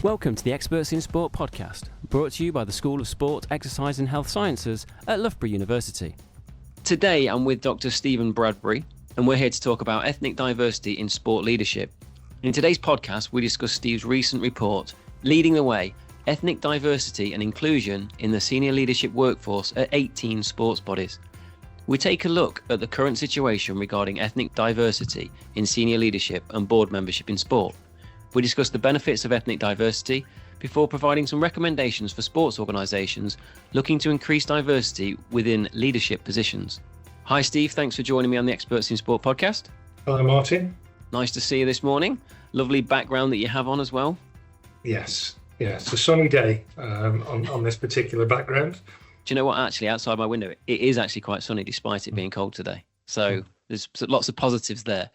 Welcome to the Experts in Sport podcast, brought to you by the School of Sport, Exercise and Health Sciences at Loughborough University. Today I'm with Dr. Steven Bradbury, and we're here to talk about ethnic diversity in sport leadership. In today's podcast, we discuss Steve's recent report, Leading the Way, Ethnic Diversity and Inclusion in the Senior Leadership Workforce at 18 Sports Bodies. We take a look at the current situation regarding ethnic diversity in senior leadership and board membership in sport. We discuss the benefits of ethnic diversity before providing some recommendations for sports organisations looking to increase diversity within leadership positions. Hi Steve, thanks for joining me on the Experts in Sport podcast. Hello Martin. Nice to see you this morning. Lovely background that you have on as well. Yes, it's a sunny day on this particular background. Do you know what, actually outside my window, it is actually quite sunny despite it being cold today. So there's lots of positives there.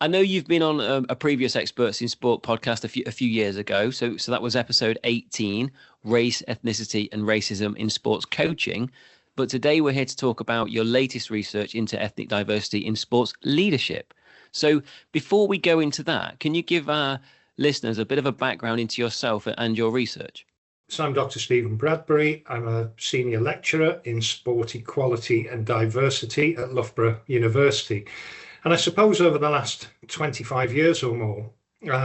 I know you've been on a previous Experts in Sport podcast a few years ago. So that was episode 18, Race, Ethnicity and Racism in Sports Coaching. But today we're here to talk about your latest research into ethnic diversity in sports leadership. So before we go into that, can you give our listeners a bit of a background into yourself and your research? So I'm Dr. Steven Bradbury. I'm a senior lecturer in sport equality and diversity at Loughborough University. And I suppose over the last 25 years or more,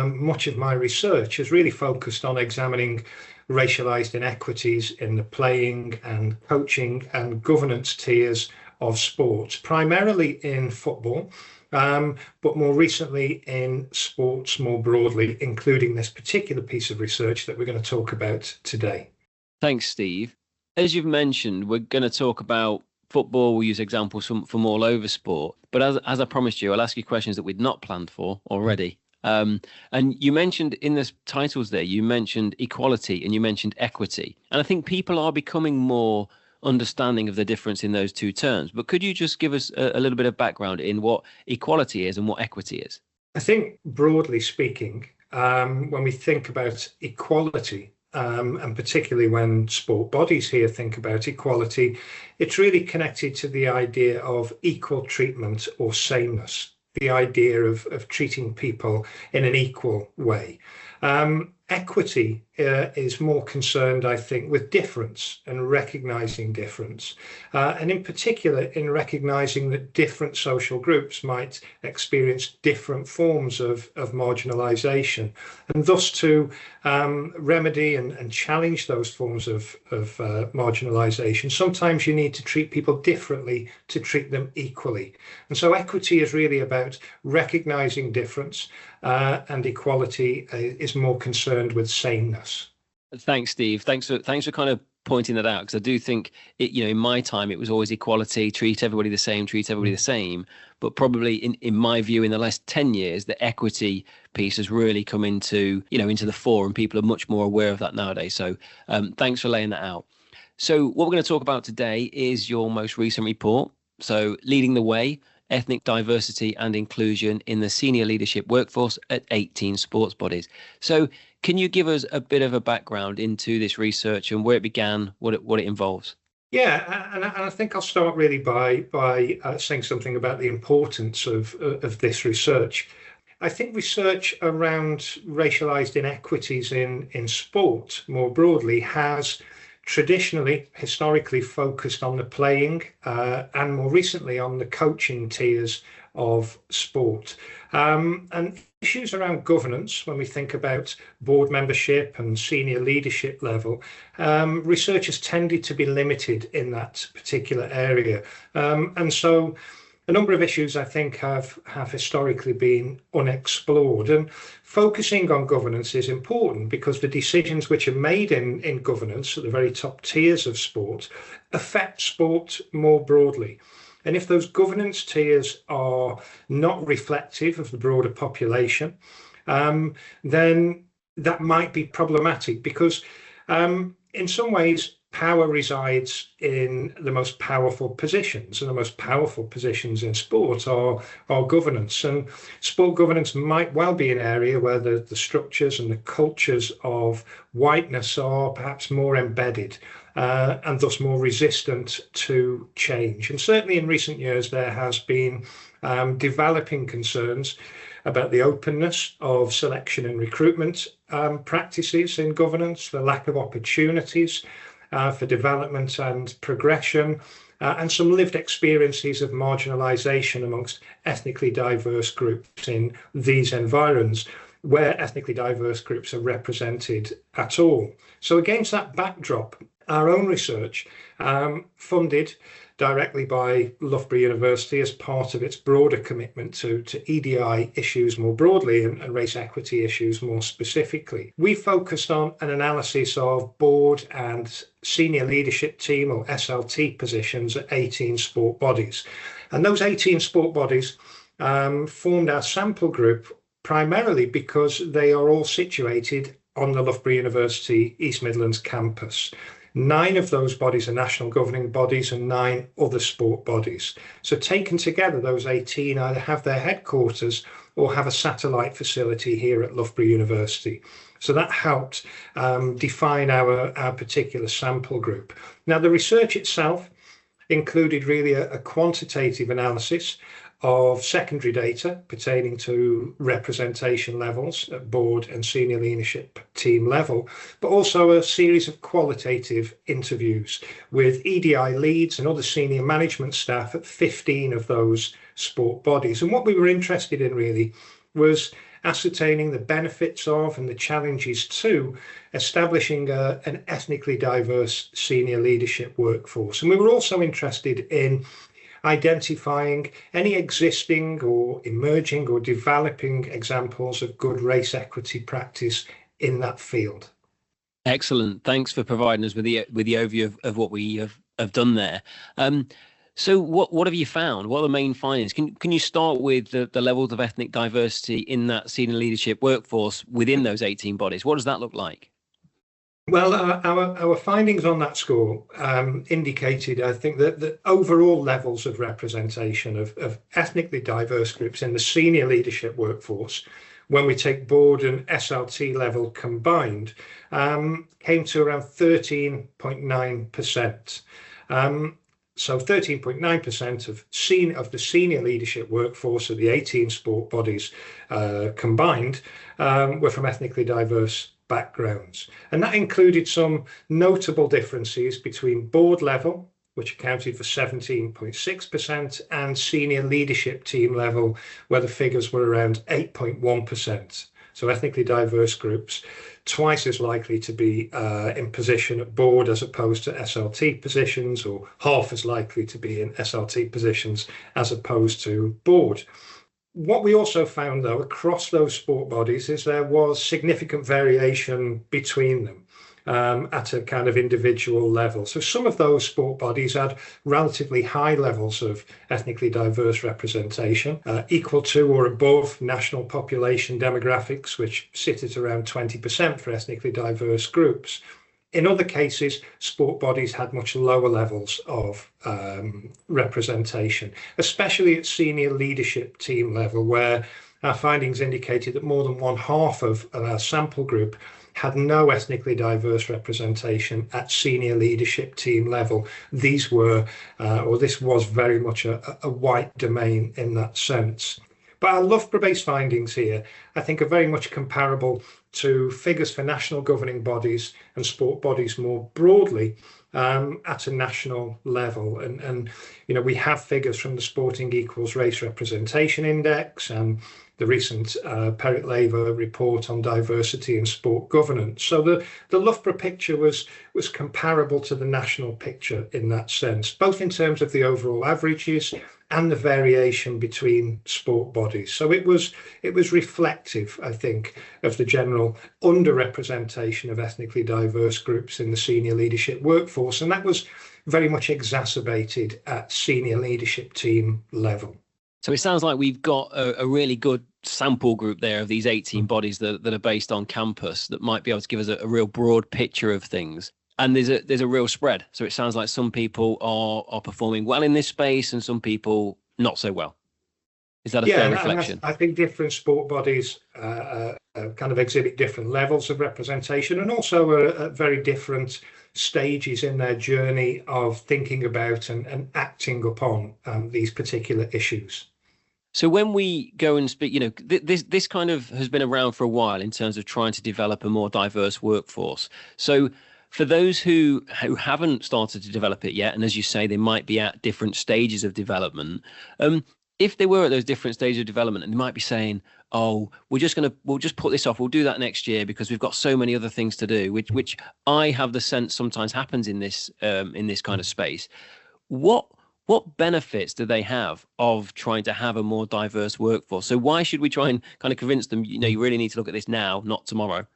much of my research has really focused on examining racialised inequities in the playing and coaching and governance tiers of sports, primarily in football, but more recently in sports more broadly, including this particular piece of research that we're going to talk about today. Thanks, Steve. As you've mentioned, we're going to talk about football. We'll use examples from all over sport. But as I promised you, I'll ask you questions that we'd not planned for already. And you mentioned in the titles there, you mentioned equality and you mentioned equity. And I think people are becoming more understanding of the difference in those two terms. But could you just give us a little bit of background in what equality is and what equity is? I think broadly speaking, when we think about equality, and particularly when sport bodies here think about equality, it's really connected to the idea of equal treatment or sameness, the idea of treating people in an equal way. Equity is more concerned, I think, with difference and recognising difference, and in particular in recognising that different social groups might experience different forms of marginalisation, and thus to remedy and challenge those forms of marginalisation. Sometimes you need to treat people differently to treat them equally. And so equity is really about recognising difference, and equality is more concerned with sameness. Thanks, Steve. Thanks for kind of pointing that out, because I do think in my time it was always equality, treat everybody the same. But probably in my view, in the last 10 years, the equity piece has really come into the fore, and people are much more aware of that nowadays. So thanks for laying that out. So what we're going to talk about today is your most recent report. So Leading the Way, Ethnic Diversity and Inclusion in the Senior Leadership Workforce at 18 Sports Bodies. So can you give us a bit of a background into this research and where it began, what it involves? Yeah, and I think I'll start really by saying something about the importance of this research. I think research around racialised inequities in sport more broadly has historically focused on the playing and more recently on the coaching tiers of sport. And issues around governance, when we think about board membership and senior leadership level, research has tended to be limited in that particular area. And so a number of issues, I think, have historically been unexplored. And focusing on governance is important because the decisions which are made in governance at the very top tiers of sport affect sport more broadly. And if those governance tiers are not reflective of the broader population, then that might be problematic because in some ways, power resides in the most powerful positions, and the most powerful positions in sport are governance. And sport governance might well be an area where the structures and the cultures of whiteness are perhaps more embedded and thus more resistant to change. And certainly in recent years, there has been developing concerns about the openness of selection and recruitment practices in governance, the lack of opportunities for development and progression, and some lived experiences of marginalisation amongst ethnically diverse groups in these environs where ethnically diverse groups are represented at all. So against that backdrop, our own research, funded directly by Loughborough University as part of its broader commitment to EDI issues more broadly and race equity issues more specifically. We focused on an analysis of board and senior leadership team or SLT positions at 18 sport bodies. And those 18 sport bodies formed our sample group primarily because they are all situated on the Loughborough University East Midlands campus. 9 of those bodies are national governing bodies and 9 other sport bodies. So taken together, those 18 either have their headquarters or have a satellite facility here at Loughborough University. So that helped define our particular sample group. Now, the research itself included really a quantitative analysis of secondary data pertaining to representation levels at board and senior leadership team level, but also a series of qualitative interviews with EDI leads and other senior management staff at 15 of those sport bodies. And what we were interested in really was ascertaining the benefits of and the challenges to establishing an ethnically diverse senior leadership workforce. And we were also interested in identifying any existing or emerging or developing examples of good race equity practice in that field. Excellent. Thanks for providing us with the overview of what we have done there. So what have you found? What are the main findings? Can you start with the levels of ethnic diversity in that senior leadership workforce within those 18 bodies? What does that look like? Well, our findings on that score indicated, I think, that the overall levels of representation of ethnically diverse groups in the senior leadership workforce, when we take board and SLT level combined, came to around 13.9%. So 13.9% of the senior leadership workforce of the 18 sport bodies combined were from ethnically diverse backgrounds. And that included some notable differences between board level, which accounted for 17.6%, and senior leadership team level, where the figures were around 8.1%. So ethnically diverse groups twice as likely to be in position at board as opposed to SLT positions, or half as likely to be in SLT positions as opposed to board. What we also found, though, across those sport bodies is there was significant variation between them at a kind of individual level. So some of those sport bodies had relatively high levels of ethnically diverse representation, equal to or above national population demographics, which sit at around 20% for ethnically diverse groups. In other cases, sport bodies had much lower levels of representation, especially at senior leadership team level, where our findings indicated that more than 1/2 of our sample group had no ethnically diverse representation at senior leadership team level. These were, or this was very much a white domain in that sense. But our Loughborough-based findings here, I think, are very much comparable to figures for national governing bodies and sport bodies more broadly at a national level. And you know, we have figures from the Sporting Equals Race Representation Index and the recent Perrett-Lever report on diversity in sport governance. So the Loughborough picture was comparable to the national picture in that sense, both in terms of the overall averages and the variation between sport bodies. So it was reflective, I think, of the general underrepresentation of ethnically diverse groups in the senior leadership workforce, and that was very much exacerbated at senior leadership team level. So it sounds like we've got a really good sample group there of these 18 bodies that are based on campus that might be able to give us a real broad picture of things. And there's a real spread. So it sounds like some people are performing well in this space and some people not so well. Is that a fair reflection? I think different sport bodies kind of exhibit different levels of representation and also are at very different stages in their journey of thinking about and acting upon these particular issues. So when we go and speak, this kind of has been around for a while in terms of trying to develop a more diverse workforce. So for those who haven't started to develop it yet, and as you say, they might be at different stages of development. If they were at those different stages of development, and they might be saying, "Oh, we'll just put this off. We'll do that next year because we've got so many other things to do," which I have the sense sometimes happens in this kind of space. What what benefits do they have of trying to have a more diverse workforce? So why should we try and kind of convince them, you really need to look at this now, not tomorrow?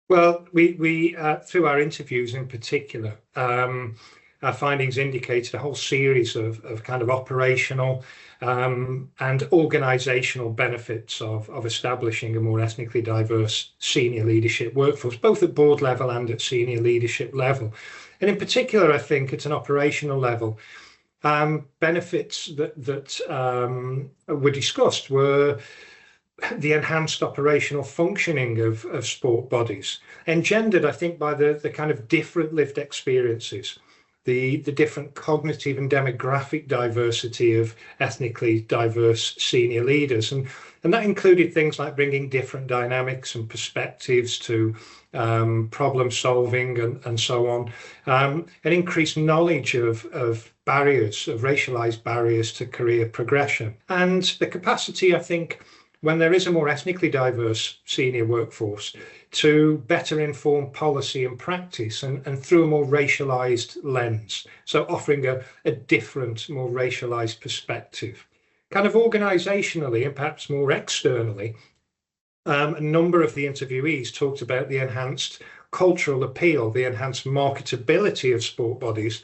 Well, we through our interviews in particular, our findings indicated a whole series of kind of operational and organizational benefits of establishing a more ethnically diverse senior leadership workforce, both at board level and at senior leadership level. And in particular, I think at an operational level, benefits that were discussed were the enhanced operational functioning of sport bodies, engendered, I think, by the kind of different lived experiences, the different cognitive and demographic diversity of ethnically diverse senior leaders. And that included things like bringing different dynamics and perspectives to problem solving and so on, an increased knowledge of barriers, of racialized barriers to career progression, and the capacity, I think, when there is a more ethnically diverse senior workforce, to better inform policy and practice and through a more racialized lens. So offering a different, more racialized perspective. Kind of organizationally and perhaps more externally, a number of the interviewees talked about the enhanced cultural appeal, the enhanced marketability of sport bodies,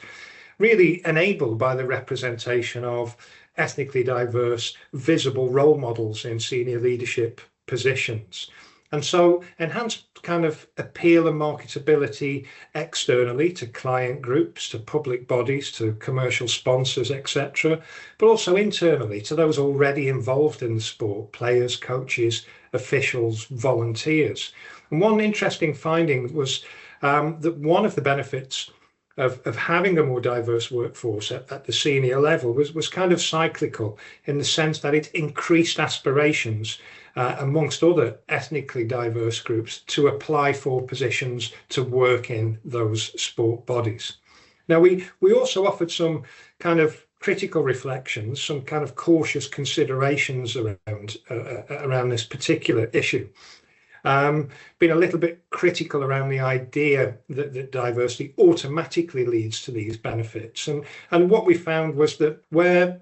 really enabled by the representation of ethnically diverse, visible role models in senior leadership positions. And so enhanced kind of appeal and marketability externally to client groups, to public bodies, to commercial sponsors, etc., but also internally to those already involved in the sport, players, coaches, officials, volunteers. And one interesting finding was that one of the benefits of having a more diverse workforce at the senior level was kind of cyclical, in the sense that it increased aspirations amongst other ethnically diverse groups to apply for positions to work in those sport bodies. Now, we also offered some kind of critical reflections, some kind of cautious considerations around this particular issue. Been a little bit critical around the idea that diversity automatically leads to these benefits. And what we found was that where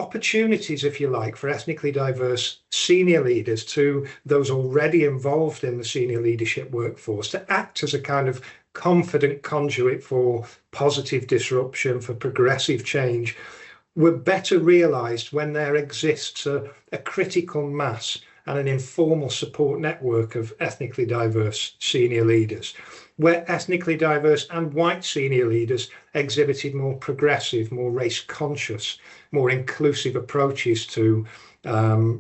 opportunities, if you like, for ethnically diverse senior leaders, to those already involved in the senior leadership workforce, to act as a kind of confident conduit for positive disruption, for progressive change, were better realized when there exists a critical mass and an informal support network of ethnically diverse senior leaders, where ethnically diverse and white senior leaders exhibited more progressive, more race conscious, more inclusive approaches to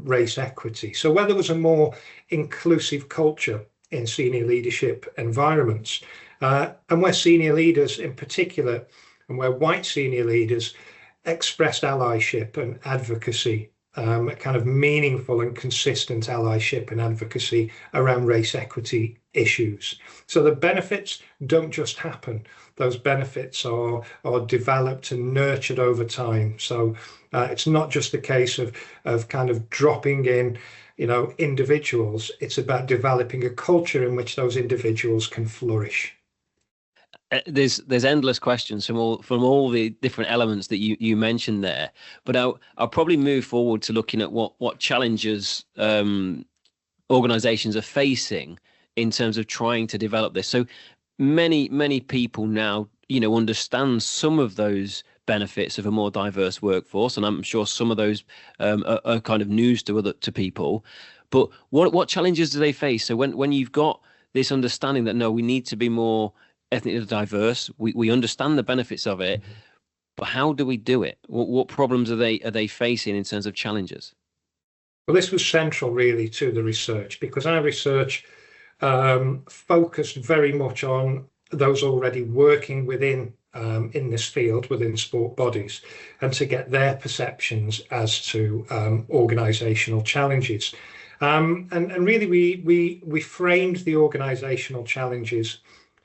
race equity. So where there was a more inclusive culture in senior leadership environments, and where senior leaders in particular, and where white senior leaders expressed allyship and advocacy, a kind of meaningful and consistent allyship and advocacy around race equity issues. So the benefits don't just happen. Those benefits are developed and nurtured over time. So it's not just a case of kind of dropping in, individuals. It's about developing a culture in which those individuals can flourish. There's endless questions from all the different elements that you mentioned there, but I'll probably move forward to looking at what challenges organizations are facing in terms of trying to develop this. So many people now understand some of those benefits of a more diverse workforce, and I'm sure some of those are kind of news to people. But what challenges do they face? So when you've got this understanding that no, we need to be more ethnically diverse, we understand the benefits of it, but how do we do it? What problems are they facing in terms of challenges? Well, this was central really to the research, because our research focused very much on those already working within in this field within sport bodies, and to get their perceptions as to organisational challenges. And really, we framed the organisational challenges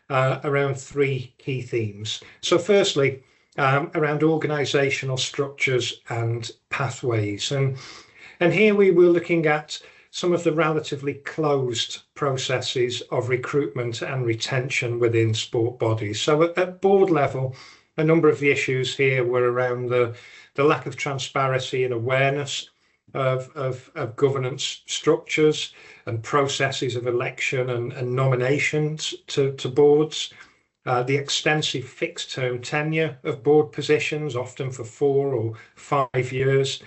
around three key themes. So firstly, around organisational structures and pathways. And here we were looking at some of the relatively closed processes of recruitment and retention within sport bodies. So at board level, a number of the issues here were around the lack of transparency and awareness of governance structures and processes of election and nominations to boards, the extensive fixed term tenure of board positions, often for 4 or 5 years,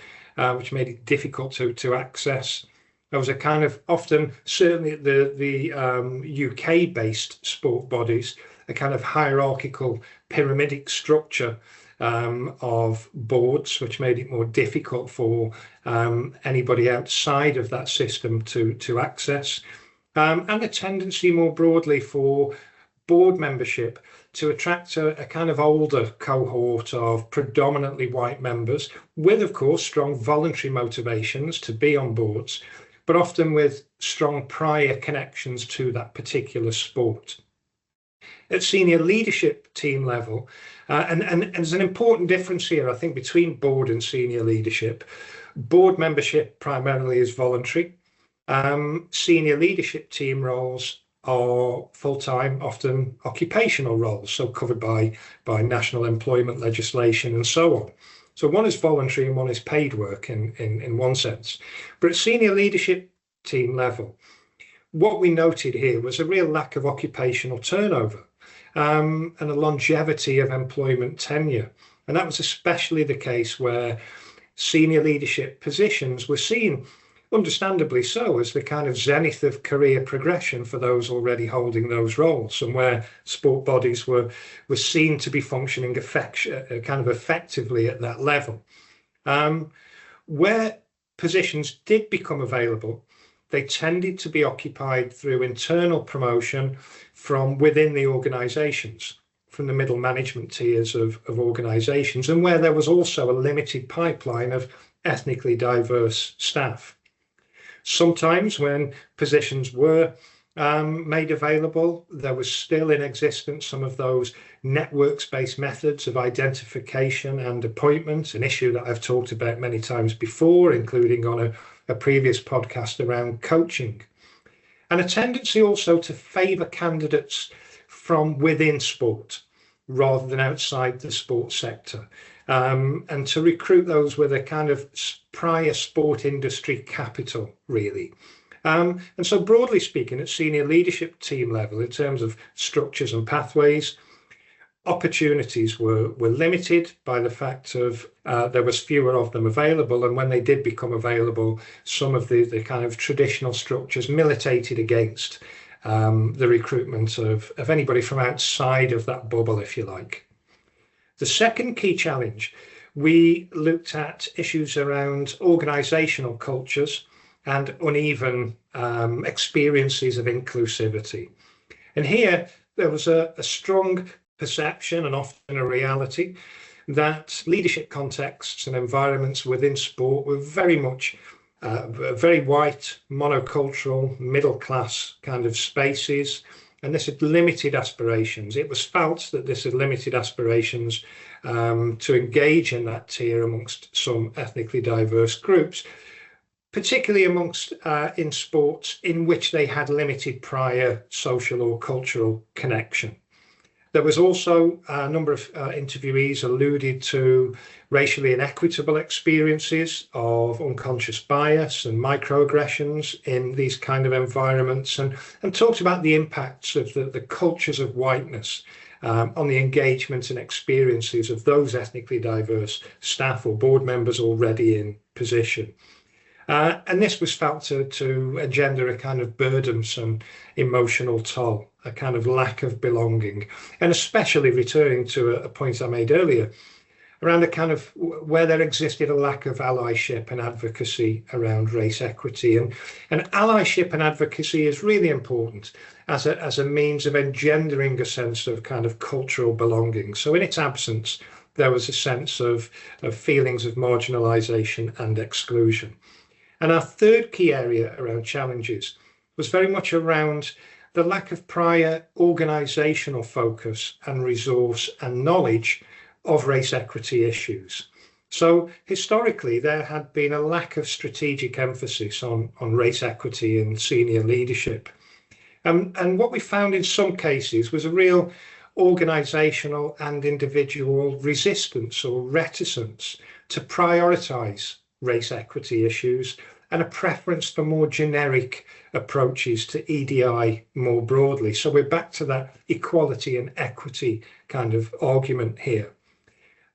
which made it difficult to access. There was a kind of often, certainly at the UK-based sport bodies, a kind of hierarchical pyramidic structure of boards, which made it more difficult for anybody outside of that system to access, and a tendency more broadly for board membership to attract a kind of older cohort of predominantly white members with, of course, strong voluntary motivations to be on boards, but often with strong prior connections to that particular sport. At senior leadership team level, and there's an important difference here, I think, between board and senior leadership. Board membership primarily is voluntary. Senior leadership team roles are full-time, often occupational roles, so covered by national employment legislation and so on. So one is voluntary and one is paid work in one sense. But at senior leadership team level, what we noted here was a real lack of occupational turnover and a longevity of employment tenure. And that was especially the case where senior leadership positions were seen, understandably so, as the kind of zenith of career progression for those already holding those roles, and where sport bodies were seen to be functioning kind of effectively at that level. Where positions did become available, they tended to be occupied through internal promotion from within the organisations, from the middle management tiers of organisations, and where there was also a limited pipeline of ethnically diverse staff. Sometimes when positions were made available, there was still in existence some of those networks-based methods of identification and appointment, an issue that I've talked about many times before, including on a previous podcast around coaching. And a tendency also to favour candidates from within sport rather than outside the sport sector, and to recruit those with a kind of prior sport industry capital, really. And so broadly speaking, at senior leadership team level, in terms of structures and pathways, opportunities were limited by the fact of there was fewer of them available, and when they did become available, some of the kind of traditional structures militated against the recruitment of anybody from outside of that bubble, if you like. The second key challenge, we looked at issues around organisational cultures and uneven experiences of inclusivity. And here there was a strong perception and often a reality that leadership contexts and environments within sport were very much very white, monocultural, middle class kind of spaces, and this had limited aspirations. It was felt that this had limited aspirations to engage in that tier amongst some ethnically diverse groups, particularly amongst in sports in which they had limited prior social or cultural connection. There was also a number of interviewees alluded to racially inequitable experiences of unconscious bias and microaggressions in these kind of environments, and talked about the impacts of the cultures of whiteness on the engagement and experiences of those ethnically diverse staff or board members already in position. And this was felt to engender a kind of burdensome emotional toll, a kind of lack of belonging, and especially returning to a point I made earlier, around a kind of where there existed a lack of allyship and advocacy around race equity. And allyship and advocacy is really important as a means of engendering a sense of kind of cultural belonging. So in its absence, there was a sense of feelings of marginalisation and exclusion. And our third key area around challenges was very much around the lack of prior organisational focus and resource and knowledge of race equity issues. So historically, there had been a lack of strategic emphasis on race equity in senior leadership. And what we found in some cases was a real organisational and individual resistance or reticence to prioritise race equity issues and a preference for more generic approaches to EDI more broadly. So we're back to that equality and equity kind of argument here.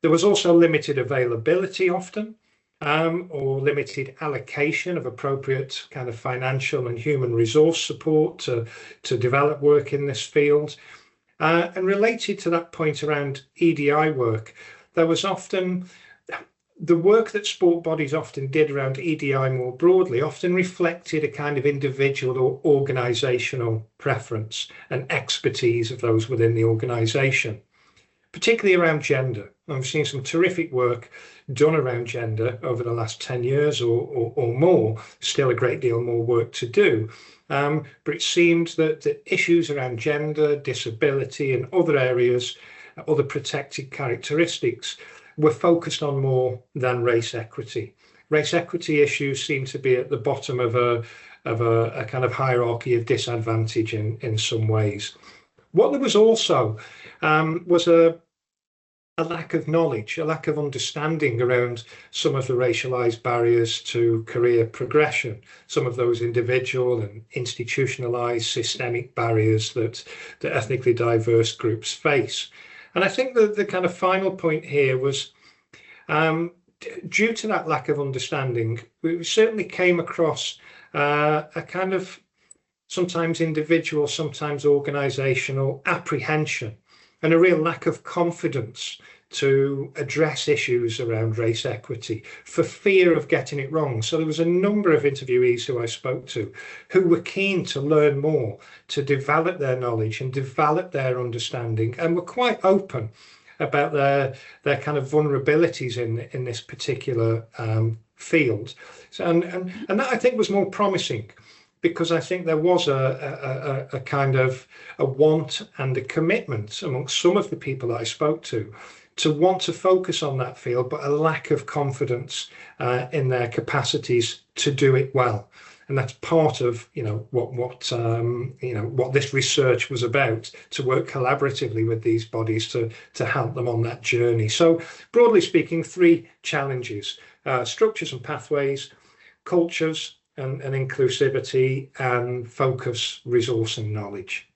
There was also limited availability often, or limited allocation of appropriate kind of financial and human resource support to develop work in this field. And related to that point around EDI work, there was often the work that sport bodies often did around EDI more broadly often reflected a kind of individual or organisational preference and expertise of those within the organisation, particularly around gender. I've seen some terrific work done around gender over the last 10 years or more, still a great deal more work to do. But it seemed that the issues around gender, disability and other areas, other protected characteristics were focused on more than race equity. Race equity issues seem to be at the bottom of a kind of hierarchy of disadvantage in some ways. What there was also was a lack of knowledge, a lack of understanding around some of the racialized barriers to career progression, some of those individual and institutionalized systemic barriers that ethnically diverse groups face. And I think that the kind of final point here was due to that lack of understanding, we certainly came across a kind of sometimes individual, sometimes organizational apprehension and a real lack of confidence to address issues around race equity for fear of getting it wrong. So there was a number of interviewees who I spoke to who were keen to learn more, to develop their knowledge and develop their understanding, and were quite open about their kind of vulnerabilities in this particular field. So, and that I think was more promising, because I think there was a kind of a want and a commitment amongst some of the people that I spoke to want to focus on that field, but a lack of confidence in their capacities to do it well. And that's part of what this research was about, to work collaboratively with these bodies to help them on that journey. So broadly speaking, three challenges: structures and pathways, cultures and inclusivity, and focus, resource and knowledge.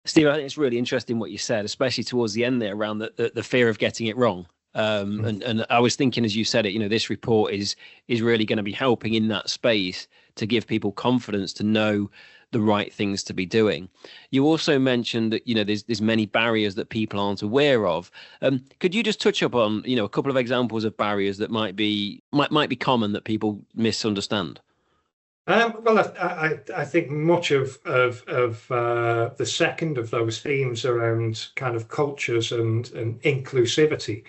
Steve, I think it's really interesting what you said, especially towards the end there around the fear of getting it wrong. And I was thinking, as you said it, this report is really going to be helping in that space to give people confidence to know the right things to be doing. You also mentioned that, there's many barriers that people aren't aware of. Could you just touch up on, a couple of examples of barriers that might be common that people misunderstand? Well, I think much of the second of those themes around kind of cultures and inclusivity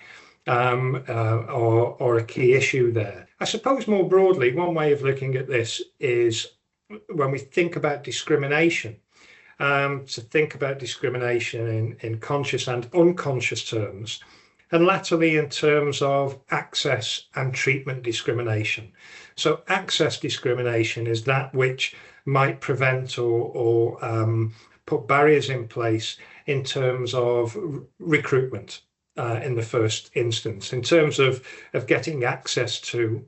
are a key issue there. I suppose more broadly, one way of looking at this is when we think about discrimination, to think about discrimination in conscious and unconscious terms, and latterly in terms of access and treatment discrimination. So access discrimination is that which might prevent or put barriers in place in terms of recruitment in the first instance, in terms of getting access to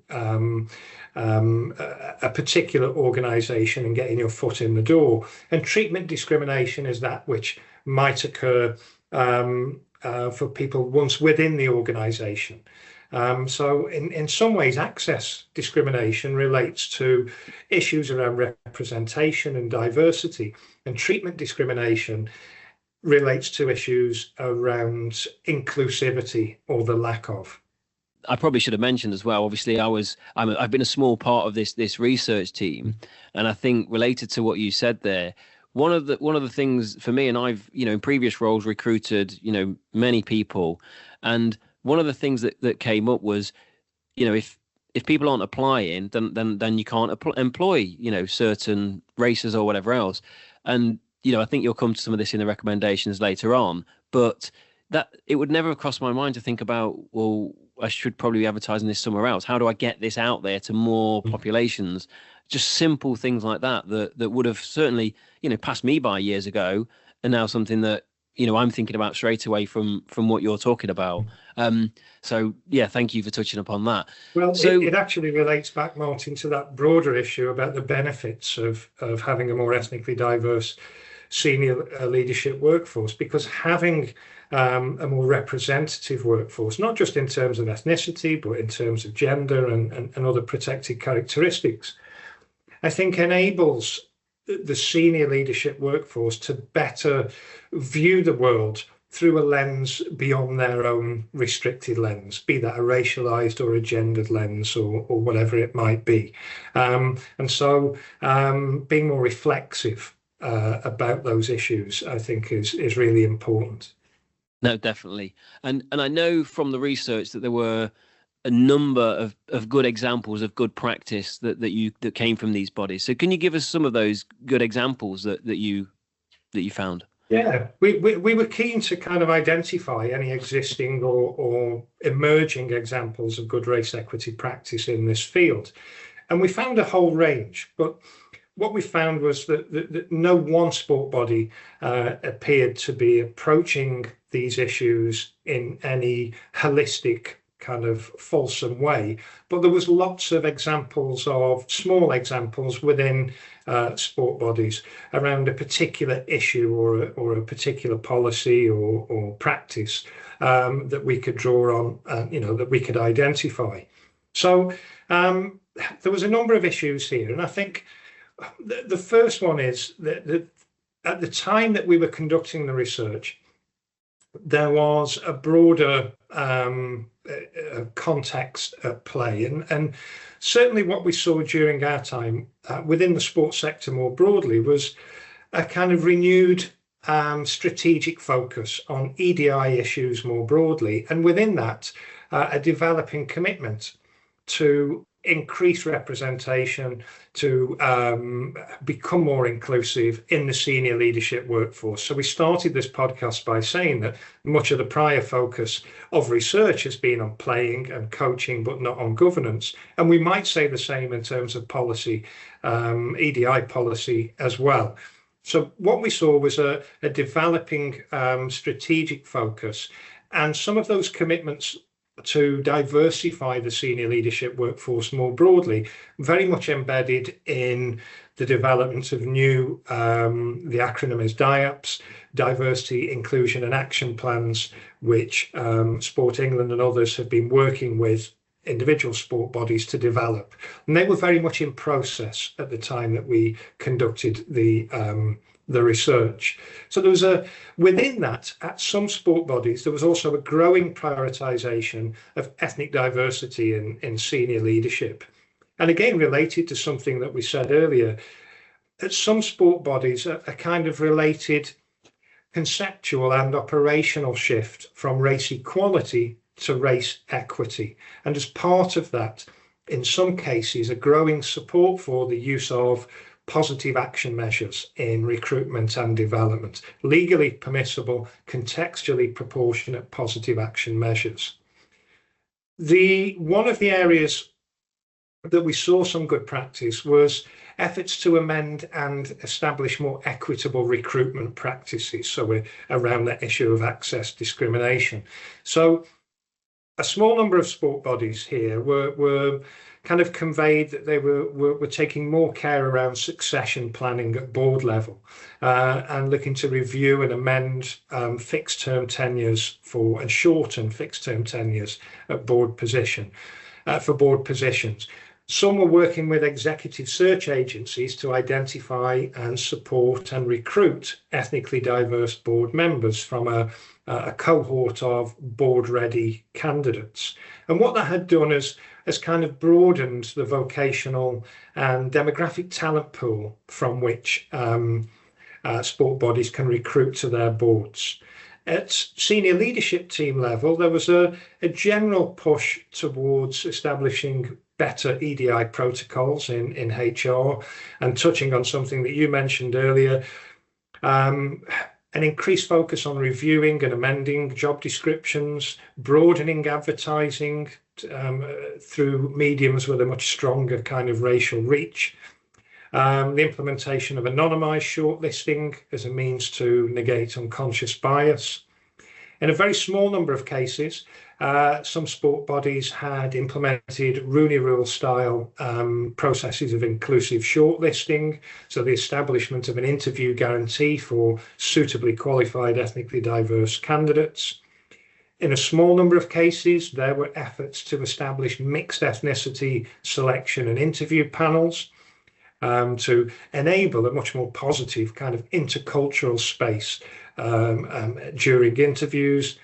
a particular organisation and getting your foot in the door. And treatment discrimination is that which might occur for people once within the organisation. So in some ways, access discrimination relates to issues around representation and diversity, and treatment discrimination relates to issues around inclusivity or the lack of. I probably should have mentioned as well. Obviously, I've been a small part of this research team, and I think related to what you said there, one of the things for me, and I've in previous roles recruited many people, and one of the things that came up was if people aren't applying, then you can't employ certain races or whatever else, and I think you'll come to some of this in the recommendations later on, but that it would never have crossed my mind to think about, well, I should probably be advertising this somewhere else. How do I get this out there to more populations? Just simple things like that would have certainly, passed me by years ago, and now something that, I'm thinking about straight away from what you're talking about. So yeah, thank you for touching upon that. Well, it actually relates back, Martin, to that broader issue about the benefits of having a more ethnically diverse senior leadership workforce, because having a more representative workforce, not just in terms of ethnicity, but in terms of gender and other protected characteristics, I think enables the senior leadership workforce to better view the world through a lens beyond their own restricted lens, be that a racialized or a gendered lens or whatever it might be. And so being more reflexive about those issues, I think is really important. No, definitely. And I know from the research that there were a number of good examples of good practice that came from these bodies. So can you give us some of those good examples that you found? Yeah, we were keen to kind of identify any existing or emerging examples of good race equity practice in this field. And we found a whole range, but what we found was that no one sport body appeared to be approaching these issues in any holistic kind of fulsome way, but there was lots of examples of small examples within sport bodies around a particular issue or a particular policy or practice that we could draw on, that we could identify. So there was a number of issues here, and I think the first one is that at the time that we were conducting the research, there was a broader context at play, and certainly what we saw during our time within the sports sector more broadly was a kind of renewed strategic focus on EDI issues more broadly, and within that a developing commitment to increase representation, to become more inclusive in the senior leadership workforce. So we started this podcast by saying that much of the prior focus of research has been on playing and coaching, but not on governance. And we might say the same in terms of policy, EDI policy as well. So what we saw was a developing strategic focus, and some of those commitments to diversify the senior leadership workforce more broadly, very much embedded in the development of new, the acronym is DIAPs, Diversity, Inclusion and Action Plans, which Sport England and others have been working with individual sport bodies to develop. And they were very much in process at the time that we conducted the research. So there was within that, at some sport bodies, there was also a growing prioritization of ethnic diversity in senior leadership. And again, related to something that we said earlier, at some sport bodies, a kind of related conceptual and operational shift from race equality to race equity. And as part of that, in some cases, a growing support for the use of positive action measures in recruitment and development, legally permissible, contextually proportionate positive action measures. One of the areas that we saw some good practice was efforts to amend and establish more equitable recruitment practices. So we're around that issue of access discrimination. So a small number of sport bodies here were kind of conveyed that they were taking more care around succession planning at board level and looking to review and amend fixed term tenures and shorten fixed term tenures at board position for board positions. Some were working with executive search agencies to identify and support and recruit ethnically diverse board members from a cohort of board-ready candidates. And what that had done is has kind of broadened the vocational and demographic talent pool from which sport bodies can recruit to their boards. At senior leadership team level, there was a general push towards establishing better EDI protocols in HR, and touching on something that you mentioned earlier, an increased focus on reviewing and amending job descriptions, broadening advertising through mediums with a much stronger kind of racial reach, the implementation of anonymised shortlisting as a means to negate unconscious bias. In a very small number of cases, some sport bodies had implemented Rooney Rule style processes of inclusive shortlisting, so the establishment of an interview guarantee for suitably qualified ethnically diverse candidates. In a small number of cases, there were efforts to establish mixed ethnicity selection and interview panels to enable a much more positive kind of intercultural space during interviews.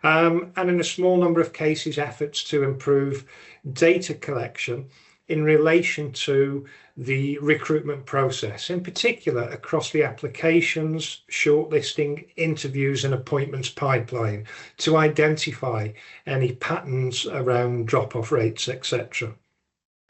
And in a small number of cases, efforts to improve data collection in relation to the recruitment process, in particular across the applications, shortlisting, interviews and appointments pipeline, to identify any patterns around drop-off rates, etc.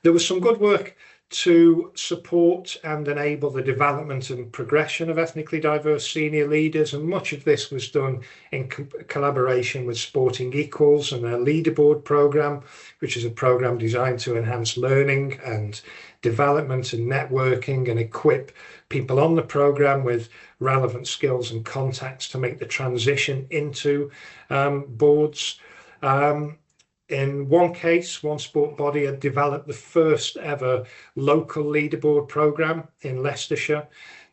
There was some good work to support and enable the development and progression of ethnically diverse senior leaders, and much of this was done in collaboration with Sporting Equals and their leaderboard programme, which is a programme designed to enhance learning and development and networking and equip people on the programme with relevant skills and contacts to make the transition into boards. In one case, one sport body had developed the first ever local leaderboard programme in Leicestershire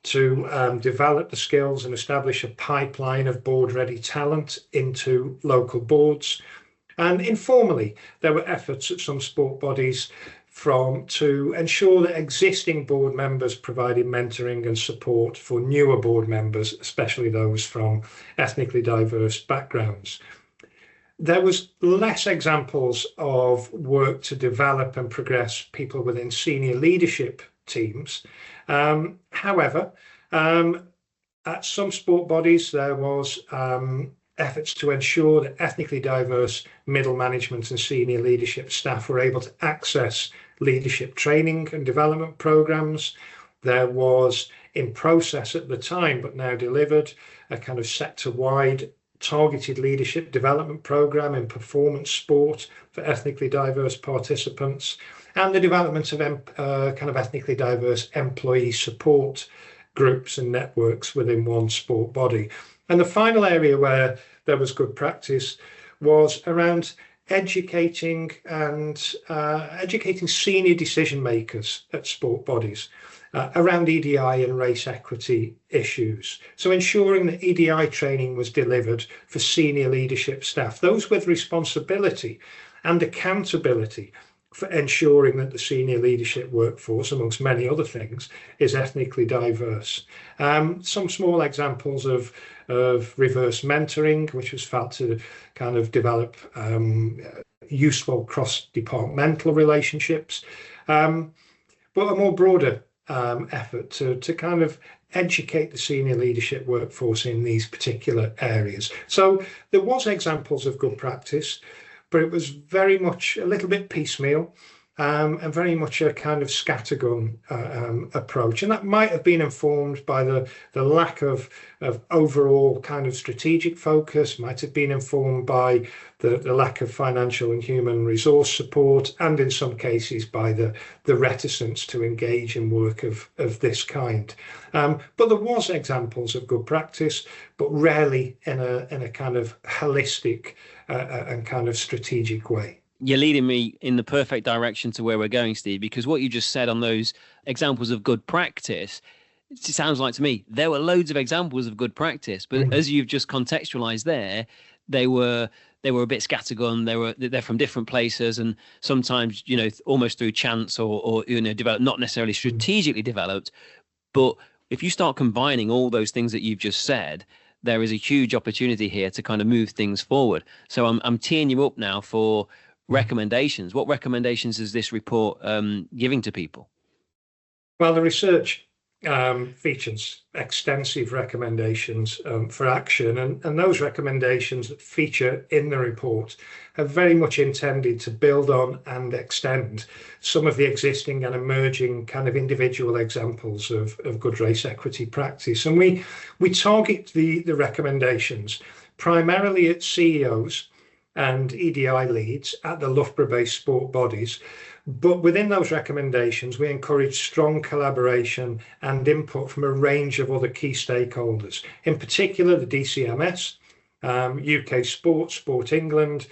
to develop the skills and establish a pipeline of board-ready talent into local boards. And informally, there were efforts at some sport bodies to ensure that existing board members provided mentoring and support for newer board members, especially those from ethnically diverse backgrounds. There was less examples of work to develop and progress people within senior leadership teams. However, at some sport bodies, there was efforts to ensure that ethnically diverse middle management and senior leadership staff were able to access leadership training and development programs. There was in process at the time, but now delivered, a kind of sector-wide targeted leadership development program in performance sport for ethnically diverse participants, and the development of kind of ethnically diverse employee support groups and networks within one sport body. And the final area where there was good practice was around educating senior decision makers at sport bodies around EDI and race equity issues. So ensuring that EDI training was delivered for senior leadership staff, those with responsibility and accountability for ensuring that the senior leadership workforce, amongst many other things, is ethnically diverse. Some small examples of reverse mentoring, which was felt to kind of develop useful cross-departmental relationships, but a more broader effort to kind of educate the senior leadership workforce in these particular areas. So there was examples of good practice, but it was very much a little bit piecemeal and very much a kind of scattergun approach. And that might have been informed by the lack of overall kind of strategic focus, might have been informed by the lack of financial and human resource support, and in some cases by the reticence to engage in work of this kind. But there was examples of good practice, but rarely in a kind of holistic and kind of strategic way. You're leading me in the perfect direction to where we're going, Steve, because what you just said on those examples of good practice, it sounds like to me there were loads of examples of good practice, but as you've just contextualized there, they were they were a bit scattergun. They're from different places, and sometimes, almost through chance or developed, not necessarily strategically developed. But if you start combining all those things that you've just said, there is a huge opportunity here to kind of move things forward. So I'm teeing you up now for recommendations. What recommendations is this report giving to people? Well, the research features extensive recommendations for action, and those recommendations that feature in the report are very much intended to build on and extend some of the existing and emerging kind of individual examples of good race equity practice. And we target the recommendations primarily at CEOs and EDI leads at the Loughborough-based sport bodies. But within those recommendations, we encourage strong collaboration and input from a range of other key stakeholders, in particular the DCMS, UK Sport, Sport England,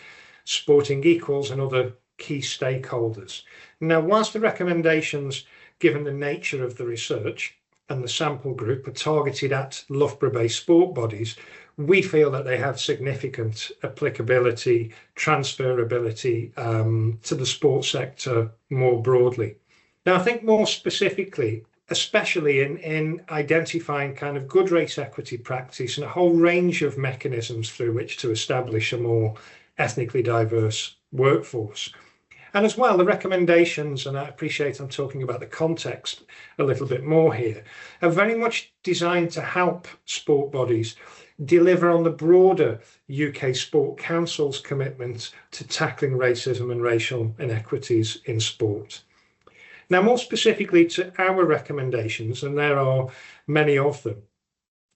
Sporting Equals, and other key stakeholders. Now, whilst the recommendations, given the nature of the research and the sample group, are targeted at Loughborough-based sport bodies, we feel that they have significant applicability, transferability to the sports sector more broadly. Now, I think more specifically, especially in identifying kind of good race equity practice and a whole range of mechanisms through which to establish a more ethnically diverse workforce. And as well, the recommendations, and I appreciate I'm talking about the context a little bit more here, are very much designed to help sport bodies deliver on the broader UK Sport Council's commitment to tackling racism and racial inequities in sport. Now, more specifically to our recommendations, and there are many of them,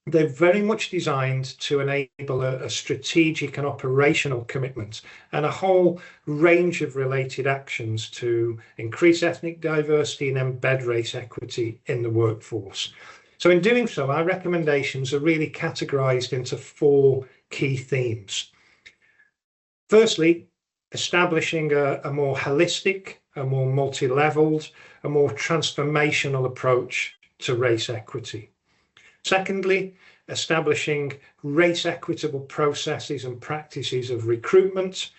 they're very much designed to enable a strategic and operational commitment and a whole range of related actions to increase ethnic diversity and embed race equity in the workforce. So in doing so, our recommendations are really categorized into 4 key themes. Firstly, establishing a more holistic, a more multi-leveled, a more transformational approach to race equity. Secondly, establishing race equitable processes and practices of recruitment.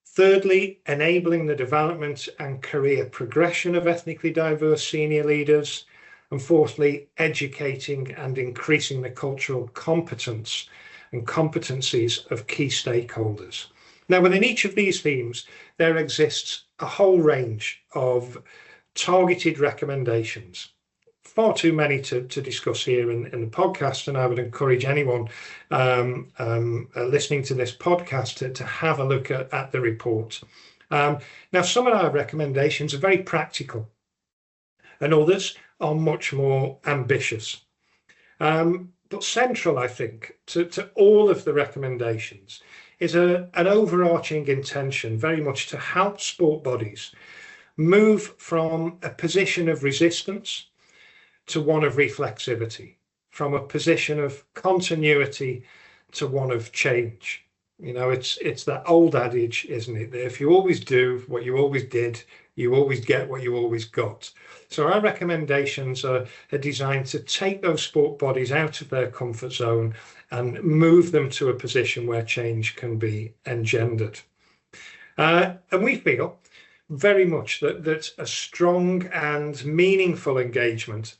Thirdly, enabling the development and career progression of ethnically diverse senior leaders. And fourthly, educating and increasing the cultural competence and competencies of key stakeholders. Now, within each of these themes, there exists a whole range of targeted recommendations. Far too many to discuss here in the podcast, and I would encourage anyone listening to this podcast to have a look at the report. Now, some of our recommendations are very practical, and others are much more ambitious. But central, I think, to all of the recommendations is an overarching intention very much to help sport bodies move from a position of resistance to one of reflexivity, from a position of continuity to one of change. It's that old adage, isn't it, that if you always do what you always did, you always get what you always got. So our recommendations are designed to take those sport bodies out of their comfort zone and move them to a position where change can be engendered. And we feel very much that a strong and meaningful engagement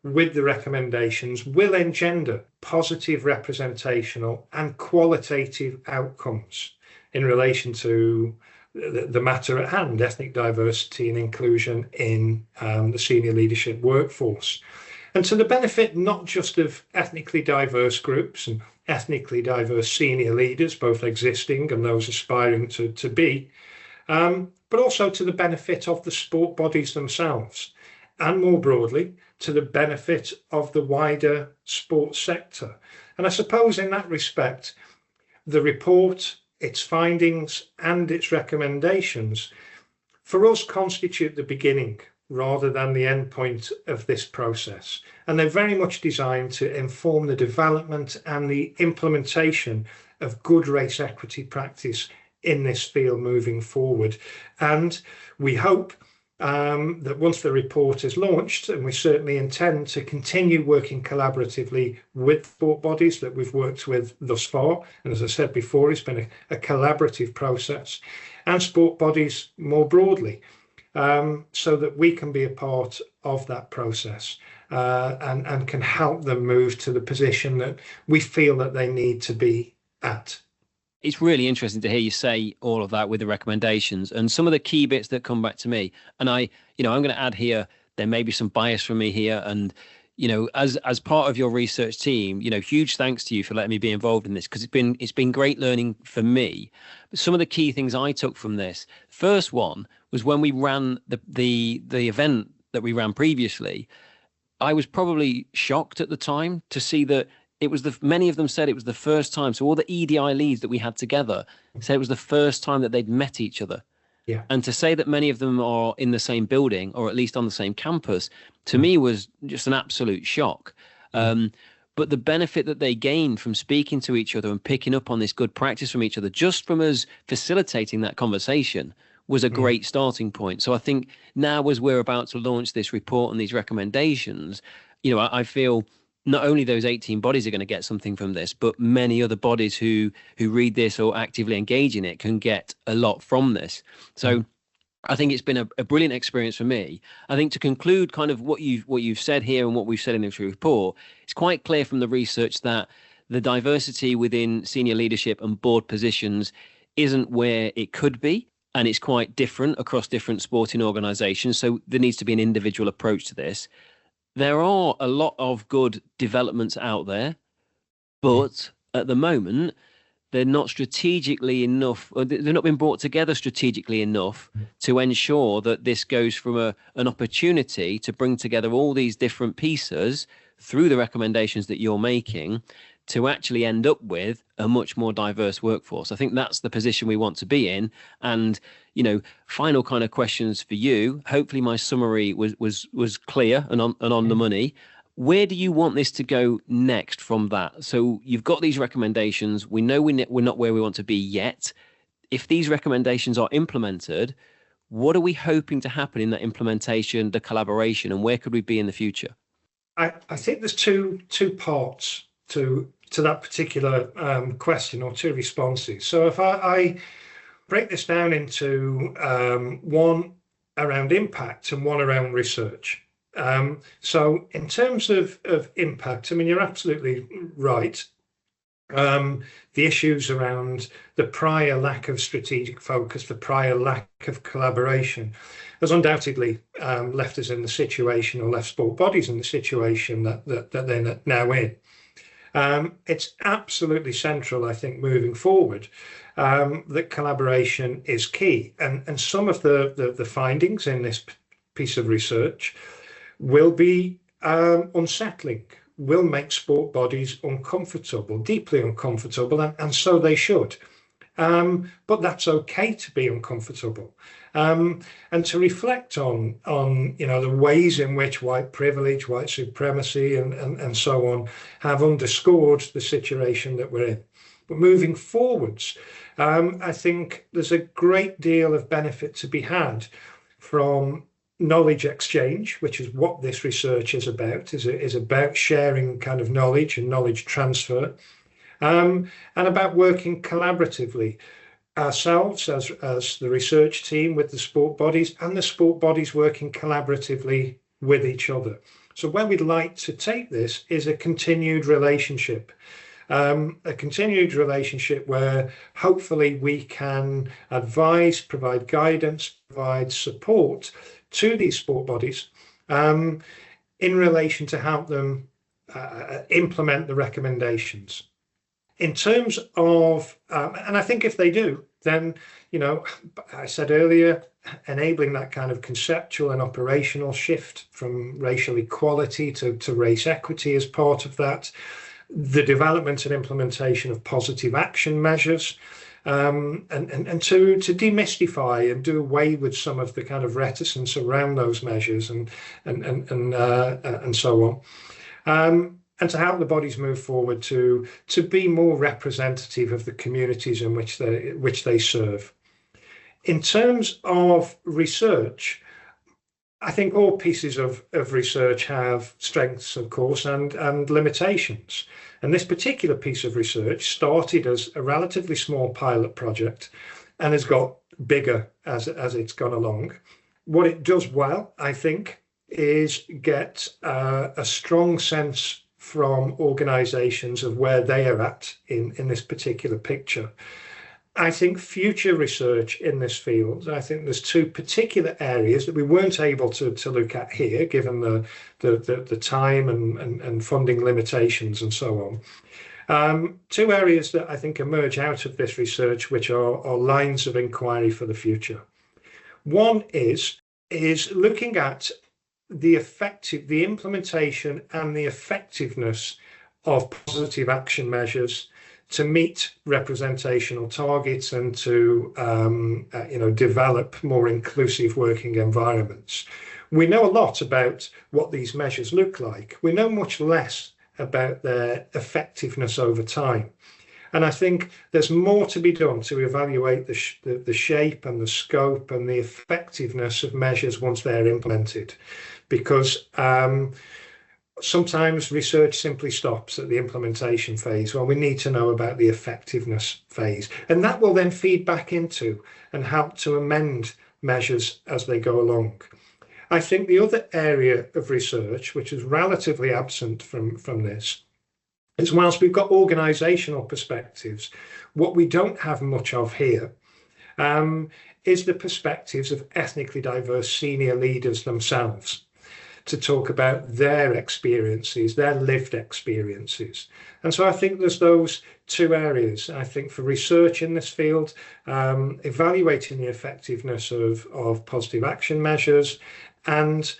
with the recommendations will engender positive representational and qualitative outcomes in relation to the matter at hand, ethnic diversity and inclusion in the senior leadership workforce. And to the benefit not just of ethnically diverse groups and ethnically diverse senior leaders, both existing and those aspiring to be, but also to the benefit of the sport bodies themselves, and more broadly, to the benefit of the wider sports sector. And I suppose in that respect, the report, its findings and its recommendations for us constitute the beginning rather than the end point of this process. And they're very much designed to inform the development and the implementation of good race equity practice in this field moving forward. And we hope that once the report is launched, and we certainly intend to continue working collaboratively with sport bodies that we've worked with thus far, and as I said before, it's been a collaborative process, and sport bodies more broadly, so that we can be a part of that process, and can help them move to the position that we feel that they need to be at. It's really interesting to hear you say all of that with the recommendations and some of the key bits that come back to me. And I'm going to add here, there may be some bias from me here. And, as part of your research team, huge thanks to you for letting me be involved in this, because it's been great learning for me. But some of the key things I took from this, first one was when we ran the event that we ran previously, I was probably shocked at the time to see that it was many of them said it was the first time. So all the EDI leads that we had together said it was the first time that they'd met each other. Yeah. And to say that many of them are in the same building or at least on the same campus, to me was just an absolute shock. But the benefit that they gained from speaking to each other and picking up on this good practice from each other, just from us facilitating that conversation, was a great starting point. So I think now, as we're about to launch this report and these recommendations, I feel not only those 18 bodies are going to get something from this, but many other bodies who read this or actively engage in it can get a lot from this. So I think it's been a brilliant experience for me. I think to conclude kind of what you've said here and what we've said in this report, it's quite clear from the research that the diversity within senior leadership and board positions isn't where it could be. And it's quite different across different sporting organisations. So there needs to be an individual approach to this. There are a lot of good developments out there, but at the moment, they're not strategically enough, or they've not been brought together strategically enough to ensure that this goes from an opportunity to bring together all these different pieces through the recommendations that you're making to actually end up with a much more diverse workforce. I think that's the position we want to be in. And, final kind of questions for you. Hopefully my summary was clear and on the money. Where do you want this to go next from that? So you've got these recommendations. We know we're not where we want to be yet. If these recommendations are implemented, what are we hoping to happen in that implementation, the collaboration, and where could we be in the future? I think there's two parts to that particular question, or two responses. So if I break this down into one around impact and one around research. So in terms of impact, I mean, you're absolutely right. The issues around the prior lack of strategic focus, the prior lack of collaboration, has undoubtedly left us in the situation, or left sport bodies in the situation that they're now in. It's absolutely central, I think, moving forward, that collaboration is key. And some of the findings in this piece of research will be unsettling, will make sport bodies uncomfortable, deeply uncomfortable, and so they should. But that's okay to be uncomfortable, and to reflect on the ways in which white privilege, white supremacy, and so on have underscored the situation that we're in. But moving forwards, I think there's a great deal of benefit to be had from knowledge exchange, which is what this research is about. Is about sharing kind of knowledge and knowledge transfer. And about working collaboratively, ourselves as the research team with the sport bodies, and the sport bodies working collaboratively with each other. So where we'd like to take this is a continued relationship, where hopefully we can advise, provide guidance, provide support to these sport bodies in relation to help them implement the recommendations. In terms of, and I think if they do, then, I said earlier, enabling that kind of conceptual and operational shift from racial equality to race equity as part of that, the development and implementation of positive action measures, and to demystify and do away with some of the kind of reticence around those measures and so on. And to help the bodies move forward to be more representative of the communities in which they serve. In terms of research, I think all pieces of research have strengths, of course, and limitations. And this particular piece of research started as a relatively small pilot project and has got bigger as it's gone along. What it does well, I think, is get a strong sense from organisations of where they are at in this particular picture. I think future research in this field, I think there's two particular areas that we weren't able to look at here, given the time and funding limitations and so on. Two areas that I think emerge out of this research, which are lines of inquiry for the future. One is looking at the implementation and the effectiveness of positive action measures to meet representational targets and to develop more inclusive working environments. We know a lot about what these measures look like. We know much less about their effectiveness over time. And I think there's more to be done to evaluate the shape and the scope and the effectiveness of measures once they're implemented, because sometimes research simply stops at the implementation phase. Well, we need to know about the effectiveness phase, and that will then feed back into and help to amend measures as they go along. I think the other area of research, which is relatively absent from this, is whilst we've got organisational perspectives, what we don't have much of here is the perspectives of ethnically diverse senior leaders themselves, to talk about their experiences, their lived experiences. And so I think there's those two areas. I think for research in this field, evaluating the effectiveness of positive action measures and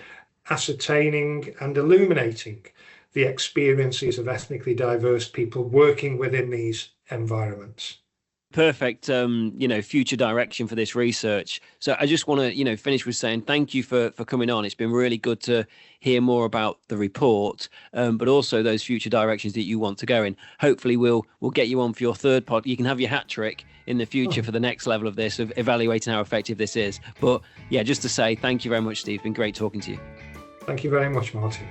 ascertaining and illuminating the experiences of ethnically diverse people working within these environments. Perfect, future direction for this research. So I just want to, finish with saying thank you for coming on. It's been really good to hear more about the report, but also those future directions that you want to go in. Hopefully we'll get you on for your third pod. You can have your hat trick in the future for the next level of this, of evaluating how effective this is. But yeah, just to say thank you very much, Steve. It's been great talking to you. Thank you very much, Martin.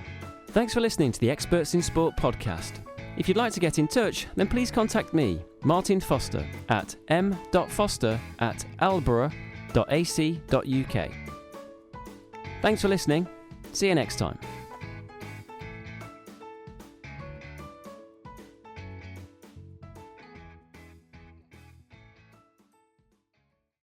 Thanks for listening to the Experts in Sport podcast. If you'd like to get in touch, then please contact me, Martin Foster, at m.foster@loughborough.ac.uk. Thanks for listening. See you next time.